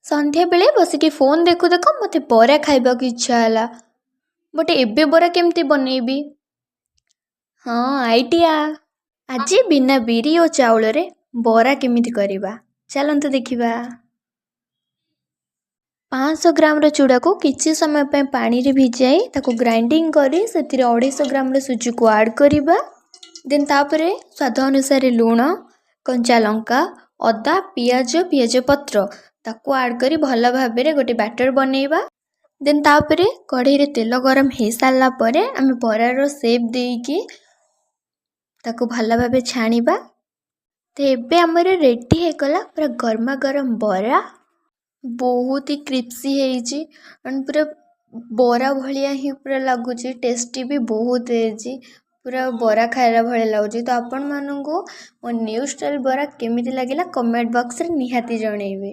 ସନ୍ଧ୍ୟା ବେଳେ ବସିକି ଫୋନ୍ ଦେଖୁ ଦେଖୁ ମୋତେ ବରା ଖାଇବାକୁ ଇଚ୍ଛା ହେଲା। ବଟ୍ ଏବେ ବରା କେମିତି ବନେଇବି? ହଁ, ଆଇଡ଼ିଆ। ଆଜି ବିନା ବିରି ଓ ଚାଉଳରେ ବରା କେମିତି କରିବା ଚାଲନ୍ତୁ ଦେଖିବା। 500 ଗ୍ରାମର ଚୁଡ଼ାକୁ କିଛି ସମୟ ପାଇଁ ପାଣିରେ ଭିଜାଇ ତାକୁ ଗ୍ରାଇଣ୍ଡିଙ୍ଗ କରି ସେଥିରେ 250 ଗ୍ରାମର ସୁଜିକୁ ଆଡ଼୍ କରିବା। ଦେନ୍ ତାପରେ ସ୍ୱାଦ ଅନୁସାରେ ଲୁଣ, କଞ୍ଚା ଲଙ୍କା, ଅଦା, ପିଆଜ ପତ୍ର ତାକୁ ଆଡ଼୍ କରି ଭଲ ଭାବରେ ଗୋଟେ ବ୍ୟାଟର ବନେଇବା। ଦେନ୍ ତାପରେ କଢ଼େଇରେ ତେଲ ଗରମ ହେଇସାରିଲା ପରେ ଆମେ ବରାର ସେପ୍ ଦେଇକି ତାକୁ ଭଲ ଭାବେ ଛାଣିବା। ତ ଏବେ ଆମର ରେଡ଼ି ହେଇଗଲା ପୁରା ଗରମା ଗରମ ବରା। ବହୁତ ହି କ୍ରିପ୍ସି ହେଇଛି ଆଣ୍ଡ ପୁରା ବରା ଭଳିଆ ହିଁ ପୁରା ଲାଗୁଛି। ଟେଷ୍ଟି ବି ବହୁତ ହେଇଛି, ପୁରା ବରା ଖାଇଲା ଭଳିଆ ଲାଗୁଛି। ତ ଆପଣମାନଙ୍କୁ ମୋ ନ୍ୟୁ ଷ୍ଟାଇଲ୍ ବରା କେମିତି ଲାଗିଲା କମେଣ୍ଟ ବକ୍ସରେ ନିହାତି ଜଣେଇବେ।